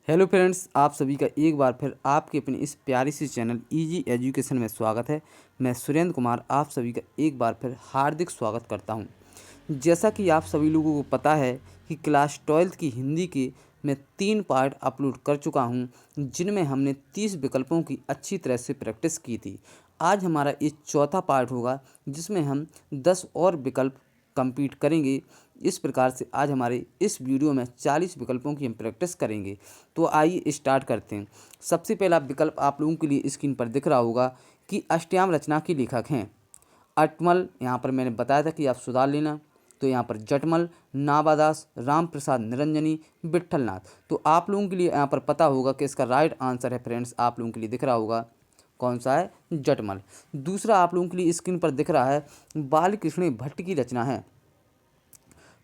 Hello friends, आप सभी का एक बार फिर आपके अपने इस प्यारी सी चैनल इजी एजुकेशन में स्वागत है। मैं सुरेंद्र कुमार आप सभी का एक बार फिर हार्दिक स्वागत करता हूं। जैसा कि आप सभी लोगों को पता है कि क्लास 12th की हिंदी के मैं 3 पार्ट अपलोड कर चुका हूं, जिनमें हमने 30 विकल्पों की अच्छी तरह से प्रैक्टिस की थी। आज हमारा ये चौथा पार्ट होगा, जिसमें हम 10 और विकल्प कंप्लीट करेंगे। इस प्रकार से आज हमारे इस वीडियो में 40 विकल्पों की हम प्रैक्टिस करेंगे। तो आइए स्टार्ट करते हैं। सबसे पहला विकल्प आप लोगों के लिए स्क्रीन पर दिख रहा होगा कि अष्टयाम रचना के लेखक हैं। अटमल, यहाँ पर मैंने बताया था कि आप सुधार लेना, तो यहाँ पर जटमल, नाबादास, राम प्रसाद निरंजनी, विट्ठलनाथ। तो आप लोगों के लिए यहाँ पर पता होगा कि इसका राइट आंसर है फ्रेंड्स, आप लोगों के लिए दिख रहा होगा कौन सा है, जटमल। दूसरा आप लोगों के लिए स्क्रीन पर दिख रहा है बाल कृष्ण भट्ट की रचना है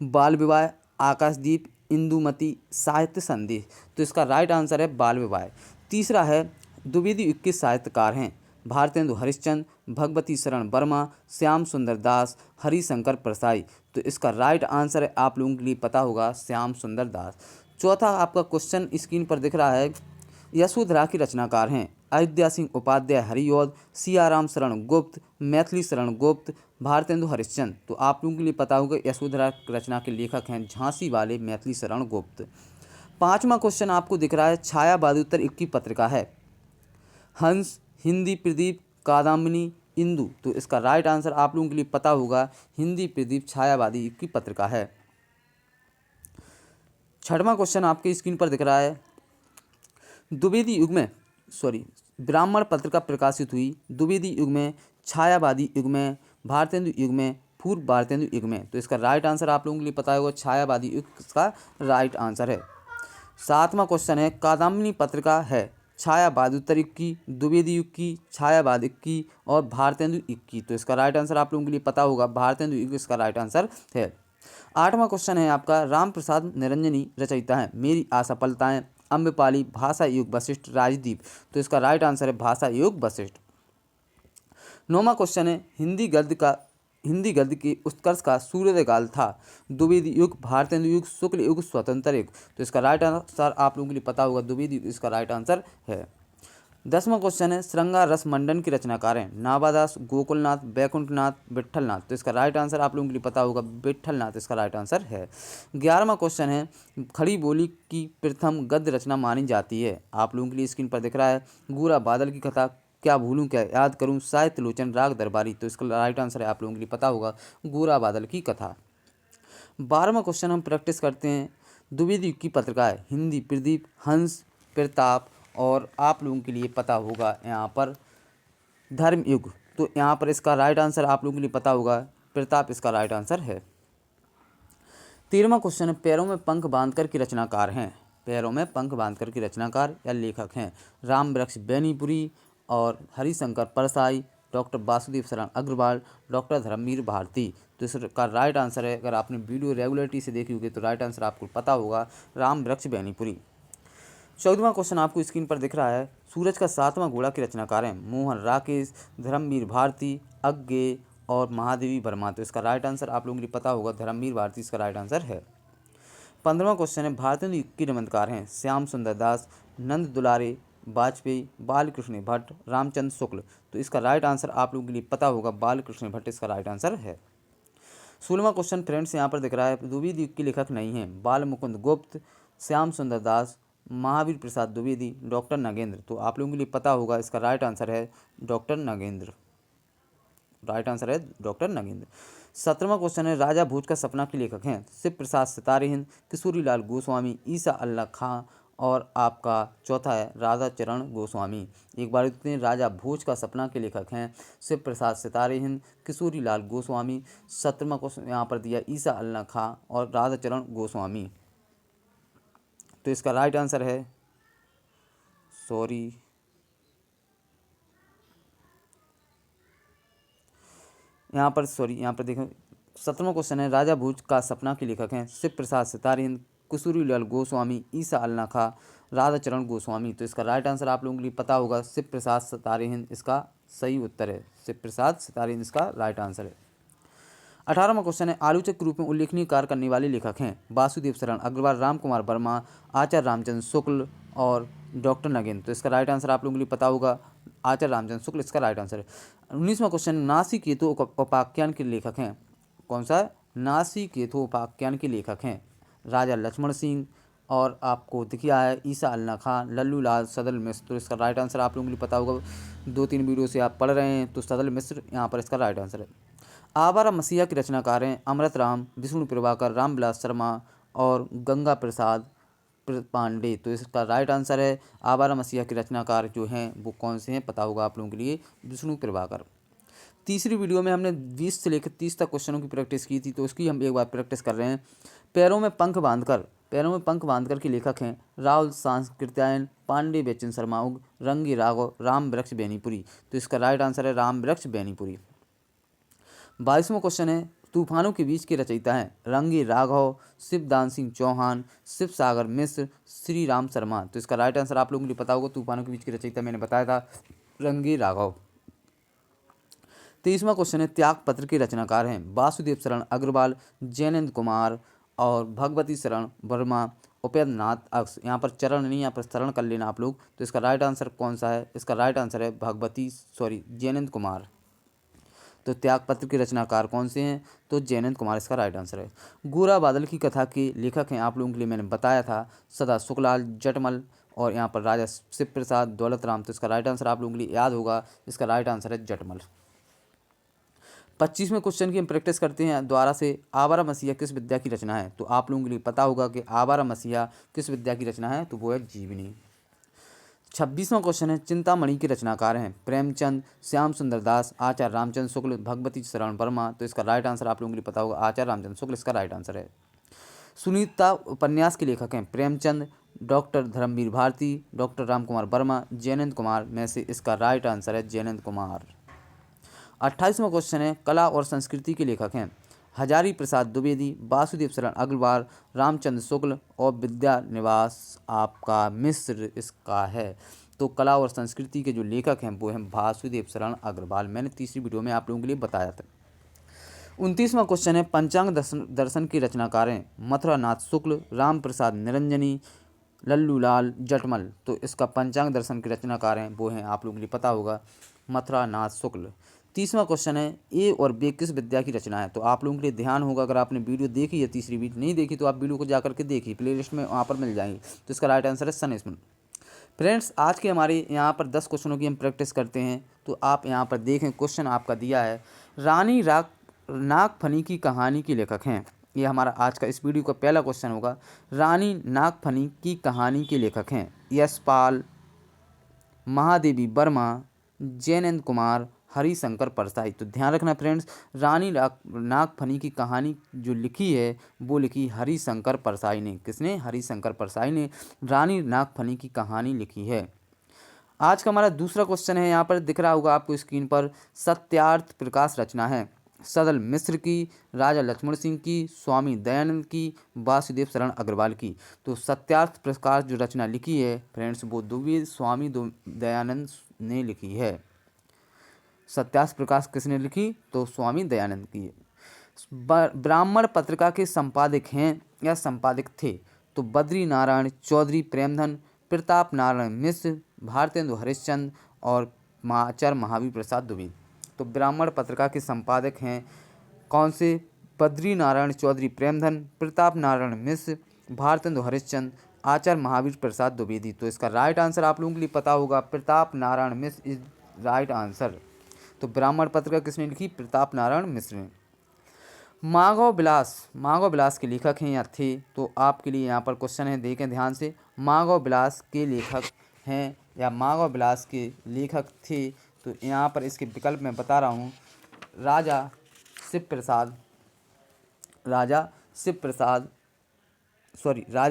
बाल विवाह, आकाशदीप, इंदुमती, साहित्य संदेश। तो इसका राइट आंसर है बाल विवाह। तीसरा है द्विवेदी युग के साहित्यकार हैं भारतेंदु हरिश्चंद्र, भगवती शरण वर्मा, श्याम सुंदर दास, हरिशंकर परसाई। तो इसका राइट आंसर है, आप लोगों के लिए पता होगा, श्याम सुंदर दास। चौथा आपका क्वेश्चन स्क्रीन पर दिख रहा है यशोधरा के रचनाकार हैं अयोध्या सिंह उपाध्याय हरिऔध, सियाराम शरण गुप्त, मैथिली शरण गुप्त, भारतेंदु हरिश्चंद्र। तो आप लोगों के लिए पता होगा यशोधरा रचना के लेखक हैं झांसी वाले मैथिली शरण गुप्त। पांचवा क्वेश्चन आपको दिख रहा है छाया बहादुर की पत्रिका है हंस, हिंदी प्रदीप, कादम्बिनी, इंदु। तो इसका राइट आंसर आप लोगों के लिए पता होगा हिंदी प्रदीप छायावादी युग की पत्रिका है। छठवां क्वेश्चन आपके स्क्रीन पर दिख रहा है द्विवेदी युग में ब्राह्मण पत्रिका प्रकाशित हुई द्विवेदी युग में, छायावादी युग में, भारतेंदु युग में, पूर्व भारतेंदु युग में। तो इसका राइट आंसर आप लोगों के लिए पता होगा छायावादी युग का राइट आंसर है। सातवां क्वेश्चन है कादम्बिनी पत्रिका है छाया बहादुर युग की, द्विवेदी युग की, छायावाद युग की और भारतेंदु युग की। तो इसका राइट आंसर आप लोगों के लिए पता होगा भारतेंदु युग इसका राइट आंसर है। आठवां क्वेश्चन है आपका राम प्रसाद निरंजनी रचयिता है मेरी असफलताएं, अम्रपाली, भाषा युग वशिष्ठ, राजदीप। तो इसका राइट आंसर है भाषा युग वशिष्ठ। नौवां क्वेश्चन है हिंदी गद्य के उत्कर्ष का सूर्योदयकाल था द्विवेदी युग, भारतेंदु युग, शुक्ल युग, स्वतंत्र युग। तो इसका राइट आंसर आप लोगों के लिए पता होगा द्विवेदी युग इसका राइट आंसर है। 10वां क्वेश्चन है श्रृंगार रस मंडन के रचनाकार हैं नाबादास, गोकुलनाथ, बैकुंठनाथ, विट्ठलनाथ। तो इसका राइट आंसर आप लोगों के लिए पता होगा विट्ठलनाथ इसका राइट आंसर है। 11वां क्वेश्चन है खड़ी बोली की प्रथम गद्य रचना मानी जाती है, आप लोगों के लिए स्क्रीन पर दिख रहा है गोरा बादल की कथा, क्या भूलूं क्या याद करूं, साहित्य लोचन, राग दरबारी। तो इसका राइट आंसर है आप लोगों के लिए पता होगा गोरा बादल की कथा। 12वां क्वेश्चन हम प्रैक्टिस करते हैं द्विवेदी युग की पत्रिका है हिंदी प्रदीप, हंस, प्रताप और आप लोगों के लिए पता होगा यहाँ पर धर्म युग। तो यहाँ पर इसका राइट आंसर आप लोगों के लिए पता होगा प्रताप इसका राइट आंसर है। 13वां क्वेश्चन है पैरों में पंख बांधकर के रचनाकार हैं पैरों में पंख बांधकर के रचनाकार या लेखक हैं राम वृक्ष बैनीपुरी और हरिशंकर परसाई, डॉक्टर वासुदेव शरण अग्रवाल, डॉक्टर धर्मवीर भारती। तो इसका राइट आंसर है, अगर आपने वीडियो रेगुलरिटी से देखी होगी तो राइट आंसर आपको पता होगा राम वृक्ष बैनीपुरी। 14वां क्वेश्चन आपको स्क्रीन पर दिख रहा है सूरज का 7वां घोड़ा के रचनाकार हैं मोहन राकेश, धर्मवीर भारती, अज्ञे और महादेवी वर्मा। तो इसका राइट आंसर आप लोगों को पता होगा धर्मवीर भारती इसका राइट आंसर है। 15वां क्वेश्चन है भारतेंदु युग के निबंधकार हैं श्याम सुंदर दास, नंद दुलारे, वाजपेयी, बालकृष्ण भट्ट, रामचंद्र शुक्ल। तो इसका राइट आंसर आप लोगों के लिए पता होगा बालकृष्ण भट्ट इसका राइट आंसर है। 16वां क्वेश्चन फ्रेंड्स यहाँ पर दिख रहा है द्विवेदी युग के लेखक नहीं हैं बाल मुकुंद गुप्त, श्याम सुंदर दास, महावीर प्रसाद द्विवेदी, डॉक्टर नगेंद्र। तो आप लोगों के लिए पता होगा इसका राइट आंसर है डॉक्टर नगेंद्र, राइट आंसर है डॉक्टर नगेंद्र। 17वां क्वेश्चन है राजा भोज का सपना के लेखक हैं शिव प्रसाद सितारे हिंद, किशोरी लाल गोस्वामी, ईसा अल्लाह खां और आपका चौथा है राधा चरण गोस्वामी। एक बार देखते हैं राजा भोज का सपना के लेखक हैं शिव प्रसाद सितारे हिंद, किशोरी लाल गोस्वामी। 17वां क्वेश्चन यहाँ पर दिया ईसा अल्लाह खां और राधा चरण गोस्वामी। तो इसका राइट आंसर है यहाँ पर देखो 17वां क्वेश्चन है राजा भोज का सपना के लेखक हैं शिव प्रसाद सितारे हिंद, किशोरी लाल गोस्वामी, ईसा अल्लाह खां, राधा चरण गोस्वामी। तो इसका राइट आंसर आप लोगों के लिए पता होगा शिव प्रसाद सितारे हिंद इसका सही उत्तर है, शिव प्रसाद सितारे हिंद इसका राइट आंसर है। 18वां क्वेश्चन है, आलोचक के रूप में उल्लेखनीय कार्य करने वाले लेखक हैं। वासुदेव शरण अग्रवाल, राम कुमार वर्मा, आचार्य रामचंद्र शुक्ल और डॉक्टर नगेन। तो इसका राइट आंसर आप लोगों के लिए पता होगा, आचार्य रामचंद्र शुक्ल इसका राइट आंसर है। 19वां क्वेश्चन, नासिकेतो उपाख्यान के लेखक हैं। कौन सा है? नासिकेतो उपाख्यान के लेखक हैं राजा लक्ष्मण सिंह और आपको दिखिया है ईसा अल्लाह खान, लल्लू लाल, सदल मिश्र। तो इसका राइट आंसर आप लोगों के लिए पता होगा, 2-3 वीडियो से आप पढ़ रहे हैं, तो सदल मिश्र यहाँ पर इसका राइट आंसर है। आवारा मसीहा के रचनाकार हैं अमृत राम, विष्णु प्रभाकर, रामविलास शर्मा और गंगा प्रसाद पांडे। तो इसका राइट आंसर है, आवारा मसीहा के रचनाकार जो हैं वो कौन से हैं पता होगा आप लोगों के लिए, विष्णु प्रभाकर। तीसरी वीडियो में हमने 20 से लेकर 30 तक क्वेश्चनों की प्रैक्टिस की थी, तो उसकी हम एक बार प्रैक्टिस कर रहे हैं। पैरों में पंख बांधकर के लेखक हैं राहुल सांकृत्यायन, पांडे बेचन शर्मा उग, रंगी राघव, राम वृक्ष बेनीपुरी। तो इसका राइट आंसर है राम वृक्ष बेनीपुरी। 22वां क्वेश्चन है, तूफानों के बीच के रचयिता हैं रंगी राघव, शिवदान सिंह चौहान, शिव सागर मिश्र, श्री राम शर्मा। तो इसका राइट आंसर आप लोगों के लिए पता होगा, तूफानों के बीच के रचयिता मैंने बताया था रंगी राघव। 23वां क्वेश्चन है, त्याग पत्र के रचनाकार हैं वासुदेव शरण अग्रवाल, जैनेन्द्र कुमार और भगवती शरण वर्मा, उपेंद्र नाथ अक्स। यहाँ पर चरण नहीं, यहाँ पर शरण कर लेना आप लोग। तो इसका राइट आंसर कौन सा है? इसका राइट आंसर है जैनेन्द्र कुमार। तो त्यागपत्र के रचनाकार कौन से हैं? तो जैनेन्द्र कुमार इसका राइट आंसर है। गोरा बादल की कथा के लेखक हैं आप लोगों के लिए मैंने बताया था सदा सुखलाल जटमल और यहाँ पर राजा शिव प्रसाद दौलत राम। तो इसका राइट आंसर आप लोगों के लिए याद होगा, इसका राइट आंसर है जटमल। 25वें क्वेश्चन की हम प्रैक्टिस करते हैं द्वारा से, आवारा मसीहा किस विद्या की रचना है? तो आप लोगों के लिए पता होगा कि आवारा मसीहा किस विद्या की रचना है, तो वो है जीवनी। 26वां क्वेश्चन है, चिंतामणि के रचनाकार हैं प्रेमचंद, श्याम सुंदर दास, आचार्य रामचंद्र शुक्ल, भगवती शरण वर्मा। तो इसका राइट आंसर आप लोगों के लिए पता होगा, आचार्य रामचंद्र शुक्ल इसका राइट आंसर है। सुनीता उपन्यास के लेखक हैं प्रेमचंद, डॉक्टर धर्मवीर भारती, डॉक्टर राम कुमार वर्मा, जैनेन्द्र कुमार में से इसका राइट आंसर है जैनेन्द्र कुमार। 28वां क्वेश्चन है, कला और संस्कृति के लेखक हैं हजारी प्रसाद द्विवेदी, वासुदेव शरण अग्रवाल, रामचंद्र शुक्ल और विद्या निवास आपका मिश्र इसका है। तो कला और संस्कृति के जो लेखक हैं वो हैं वासुदेव शरण अग्रवाल, मैंने तीसरी वीडियो में आप लोगों के लिए बताया था। 29वां क्वेश्चन है, पंचांग दर्शन के रचनाकार हैं मथुरा नाथ शुक्ल, राम प्रसाद निरंजनी, लल्लू लाल जटमल। तो इसका पंचांग दर्शन के रचनाकार हैं वो हैं आप लोगों के लिए पता होगा मथुरा नाथ शुक्ल। 30वां क्वेश्चन है, ए और बे किस विद्या की रचना है? तो आप लोगों के लिए ध्यान होगा, अगर आपने वीडियो देखी है तीसरी वीडियो नहीं देखी तो आप वीडियो को जाकर के देखिए, प्लेलिस्ट में वहाँ पर मिल जाएंगी। तो इसका राइट आंसर है सनेस्मन। फ्रेंड्स, आज के हमारे यहाँ पर 10 क्वेश्चनों की हम प्रैक्टिस करते हैं, तो आप यहाँ पर देखें क्वेश्चन आपका दिया है, रानी नागफनी की कहानी के लेखक हैं। ये हमारा आज का इस वीडियो का पहला क्वेश्चन होगा। रानी नागफनी की कहानी के लेखक हैं यशपाल, महादेवी वर्मा, जैनेन्द्र कुमार, हरिशंकर परसाई। तो ध्यान रखना फ्रेंड्स, रानी नागफनी की कहानी जो लिखी है वो लिखी हरिशंकर परसाई ने। किसने? हरिशंकर परसाई ने रानी नागफनी की कहानी लिखी है। आज का हमारा दूसरा क्वेश्चन है, यहाँ पर दिख रहा होगा आपको स्क्रीन पर, सत्यार्थ प्रकाश रचना है सदल मिश्र की, राजा लक्ष्मण सिंह की, स्वामी दयानंद की, वासुदेव शरण अग्रवाल की। तो सत्यार्थ प्रकाश जो रचना लिखी है फ्रेंड्स वो स्वामी दयानंद ने लिखी है। सत्यार्थ प्रकाश किसने लिखी? तो स्वामी दयानंद की। ब्राह्मण पत्रिका के संपादक हैं या संपादक थे? तो बद्री नारायण चौधरी प्रेमधन, प्रताप नारायण मिश्र, भारतेंदु हरिश्चंद्र और आचार्य महावीर प्रसाद द्विवेदी। तो ब्राह्मण पत्रिका के संपादक हैं कौन से? बद्री नारायण चौधरी प्रेमधन, प्रताप नारायण मिश्र, भारतेंदु हरिश्चंद्र, आचार्य महावीर प्रसाद द्विवेदी। तो इसका राइट आंसर आप लोगों के लिए पता होगा, Pratap Narayan Mishra is right answer. तो ब्राह्मण पत्रिका किसने लिखी? प्रताप नारायण मिश्र ने। माधव विलास के लेखक हैं या थे? तो आपके लिए यहाँ पर क्वेश्चन है, देखें ध्यान से, माधव विलास के लेखक हैं या माधव विलास के लेखक थे? तो यहाँ पर इसके विकल्प मैं बता रहा हूँ, राजा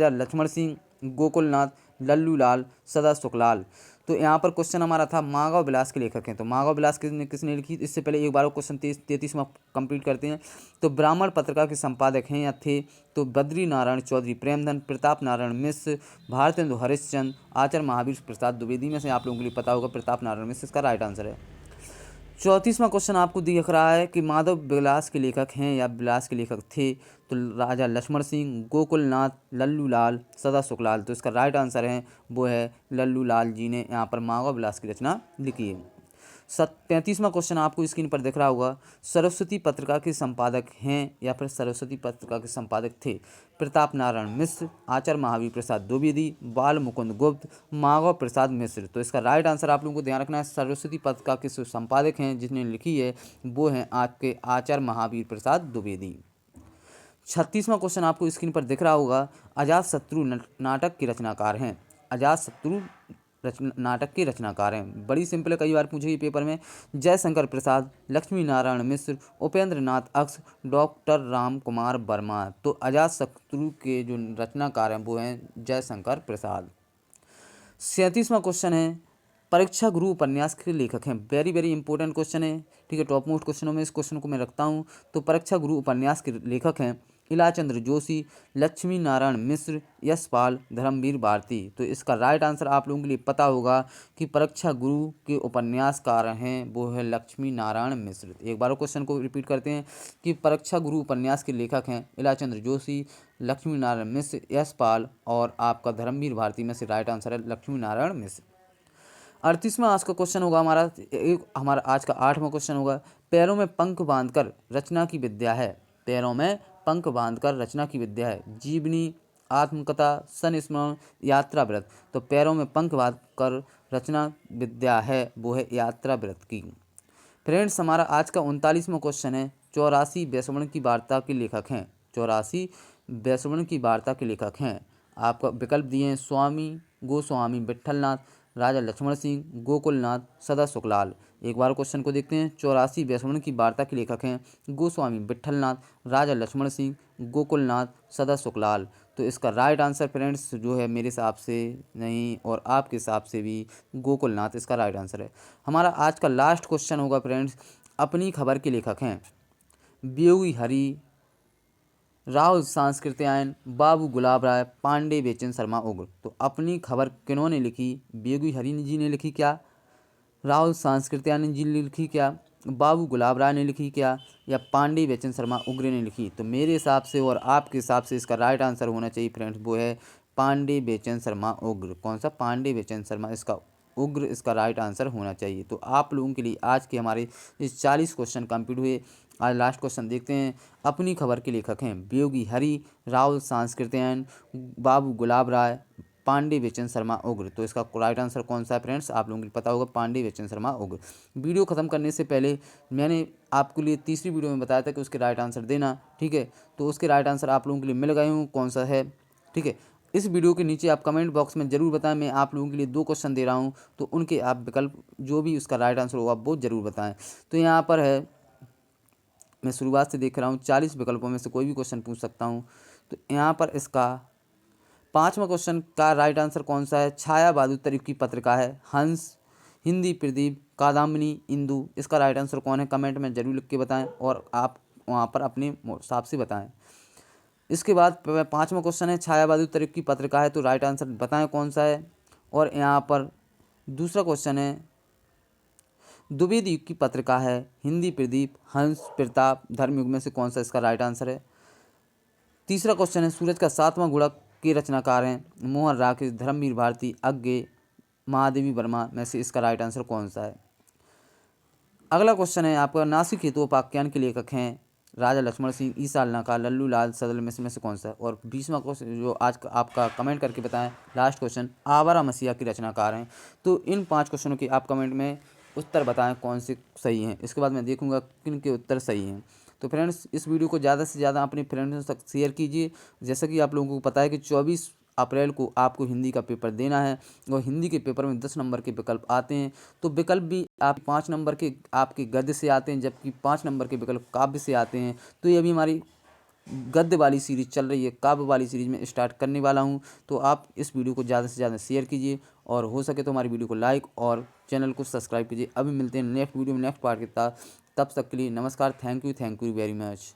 लक्ष्मण सिंह, गोकुलनाथ, लल्लू लाल, सदा सुखलाल। तो यहाँ पर क्वेश्चन हमारा था माधव विलास के लेखक हैं। तो माधव विलास किसने लिखी? इससे पहले एक बार क्वेश्चन 33वां कंप्लीट करते हैं। तो ब्राह्मण पत्रिका के संपादक हैं या थे? तो बद्री नारायण चौधरी प्रेमधन, प्रताप नारायण मिश्र, भारतेंदु हरिश्चंद्र, आचार्य महावीर प्रसाद द्विवेदी में से आप लोगों के लिए पता होगा प्रताप नारायण मिश्र इसका राइट आंसर है। 34वां क्वेश्चन आपको दिख रहा है कि माधव विलास के लेखक हैं या विलास के लेखक थे, तो राजा लक्ष्मण सिंह, गोकुलनाथ, लल्लू लाल, सदा सुखलाल। तो इसका राइट आंसर है वो है लल्लू लाल जी ने यहाँ पर माधव विलास की रचना लिखी है। 35वां क्वेश्चन आपको स्क्रीन पर दिख रहा होगा, सरस्वती पत्रिका के संपादक हैं या फिर सरस्वती पत्रिका के संपादक थे, प्रताप नारायण मिश्र, आचार्य महावीर प्रसाद द्विवेदी, बाल मुकुंद गुप्त, माधव प्रसाद मिश्र। तो इसका राइट आंसर आप लोगों को ध्यान रखना है, सरस्वती पत्रिका के जो संपादक हैं जिसने लिखी है वो हैं आपके आचार्य महावीर प्रसाद द्विवेदी। 36वां क्वेश्चन आपको स्क्रीन पर दिख रहा होगा, अजातशत्रु नाटक के रचनाकार हैं। अजातशत्रु नाटक के रचनाकार हैं, बड़ी सिंपल है, कई बार पूछेगी पेपर में। जयशंकर प्रसाद, लक्ष्मी नारायण मिश्र, उपेंद्र नाथ अक्ष, डॉक्टर राम कुमार वर्मा। तो अजातशत्रु के जो रचनाकार हैं वो हैं जयशंकर प्रसाद। 37वां क्वेश्चन है, परीक्षा गुरु उपन्यास के लेखक हैं। वेरी वेरी इंपॉर्टेंट क्वेश्चन है, ठीक है, टॉप मोस्ट क्वेश्चनों में इस क्वेश्चन को मैं रखता हूँ। तो परीक्षा गुरु उपन्यास के लेखक हैं इलाचंद्र जोशी, लक्ष्मी नारायण मिश्र, यशपाल, धर्मवीर भारती। तो इसका राइट आंसर आप लोगों के लिए पता होगा कि परीक्षा गुरु के उपन्यासकार हैं वो है लक्ष्मी नारायण मिश्र। एक बार क्वेश्चन को रिपीट करते हैं कि परीक्षा गुरु उपन्यास के लेखक हैं इलाचंद्र जोशी, लक्ष्मी नारायण मिश्र, यशपाल और आपका धर्मवीर भारती में से राइट आंसर है लक्ष्मी नारायण मिश्र। 38वां आज का क्वेश्चन होगा हमारा आज का 8वां क्वेश्चन होगा, पैरों में पंख बांधकर रचना की विद्या है। पैरों में पंख बांधकर रचना की विद्या है, जीवनी, आत्मकथा, संस्मरण, यात्रा व्रत। तो पैरों में पंख बांधकर रचना विद्या है वो है यात्रा व्रत की। फ्रेंड्स हमारा आज का 39वां क्वेश्चन है, 84 वैश्वण की वार्ता के लेखक हैं। 84 वैश्वण की वार्ता के लेखक हैं, आपका विकल्प दिए हैं स्वामी गोस्वामी विट्ठलनाथ, राजा लक्ष्मण सिंह, गोकुलनाथ, सदा सुखलाल। एक बार क्वेश्चन को देखते हैं, 84 वैश्वण की वार्ता के लेखक हैं गोस्वामी विट्ठलनाथ, राजा लक्ष्मण सिंह, गोकुलनाथ, सदा सुखलाल। तो इसका राइट आंसर फ्रेंड्स जो है मेरे हिसाब से नहीं और आपके हिसाब से भी गोकुलनाथ इसका राइट आंसर है। हमारा आज का लास्ट क्वेश्चन होगा फ्रेंड्स, अपनी खबर के लेखक हैं वियोगी हरि, राहुल सांस्कृत्यायन, बाबू गुलाब राय, पांडे बेचन शर्मा उग्र। तो अपनी खबर किन्होंने लिखी, वियोगी हरि जी ने लिखी क्या, राहुल सांस्कृत्यायन जी ने लिखी क्या, बाबू गुलाब राय ने लिखी क्या, या पांडे बेचन शर्मा उग्र ने लिखी। तो मेरे हिसाब से और आपके हिसाब से इसका राइट आंसर होना चाहिए फ्रेंड्स वो है पांडे बेचन शर्मा उग्र। कौन सा, पांडे बेचन शर्मा इसका उग्र इसका राइट आंसर होना चाहिए। तो आप लोगों के लिए आज के हमारे इस 40 क्वेश्चन कंप्लीट हुए। आज लास्ट क्वेश्चन देखते हैं, अपनी खबर के लेखक हैं वियोगी हरि, राहुल सांस्कृत्यायन, बाबू गुलाब राय, पांडे बेचन शर्मा उग्र। तो इसका राइट आंसर कौन सा है फ्रेंड्स, आप लोगों को पता होगा पांडे बेचन शर्मा उग्र। वीडियो खत्म करने से पहले मैंने आपके लिए तीसरी वीडियो में बताया था कि उसके राइट आंसर देना, ठीक है, तो उसके राइट आंसर आप लोगों के लिए मिल गए हूँ, कौन सा है, ठीक है। इस वीडियो के नीचे आप कमेंट बॉक्स में जरूर बताएं, मैं आप लोगों के लिए 2 क्वेश्चन दे रहा हूँ, तो उनके आप विकल्प जो भी उसका राइट आंसर होगा वो जरूर बताएं। तो यहाँ पर है, मैं शुरुआत से देख रहा हूँ 40 विकल्पों में से कोई भी क्वेश्चन पूछ सकता हूँ। तो यहाँ पर इसका 5वां क्वेश्चन का राइट आंसर कौन सा है, छाया बहादुर तरीफ की पत्रिका है, हंस, हिंदी प्रदीप, कादम्बिनी, इंदु। इसका राइट आंसर कौन है कमेंट में जरूर लिख के बताएं और आप वहाँ पर अपने हिसाब से बताएं। इसके बाद 5वां क्वेश्चन है, छाया बहादुर तरीफ की पत्रिका है, तो राइट आंसर बताएं कौन सा है। और यहाँ पर दूसरा क्वेश्चन है, द्विवेदी युग की पत्रिका है, हिंदी प्रदीप, हंस, प्रताप, धर्मयुग में से कौन सा इसका राइट आंसर है। तीसरा क्वेश्चन है, सूरज का 7वां गुणक के रचनाकार हैं मोहन राकेश, धर्मवीर भारती, अज्ञे, महादेवी वर्मा में से इसका राइट आंसर कौन सा है। अगला क्वेश्चन है आपका, नासिक हितोपाख्यान के लेखक हैं राजा लक्ष्मण सिंह, ईसा नका, लल्लू लाल सदल में से कौन सा है। और 20वां क्वेश्चन जो आज का आपका कमेंट करके बताएं, लास्ट क्वेश्चन, आवारा मसीहा के रचनाकार हैं। तो इन 5 क्वेश्चनों के आप कमेंट में उत्तर बताएं कौन से सही हैं, इसके बाद मैं देखूंगा किन के उत्तर सही हैं। तो फ्रेंड्स इस वीडियो को ज़्यादा से ज़्यादा अपने फ्रेंड्स तक शेयर कीजिए। जैसा कि आप लोगों को पता है कि 24 अप्रैल को आपको हिंदी का पेपर देना है और हिंदी के पेपर में 10 नंबर के विकल्प आते हैं। तो विकल्प भी आप 5 नंबर के आपके गद्य से आते हैं, जबकि 5 नंबर के विकल्प काव्य से आते हैं। तो ये अभी हमारी गद्य वाली सीरीज़ चल रही है, काव्य वाली सीरीज़ में स्टार्ट करने वाला हूँ। तो आप इस वीडियो को ज़्यादा से ज़्यादा शेयर कीजिए और हो सके तो हमारी वीडियो को लाइक और चैनल को सब्सक्राइब कीजिए। अभी मिलते हैं नेक्स्ट वीडियो में नेक्स्ट पार्ट के साथ, तब तक के लिए नमस्कार, थैंक यू वेरी मच।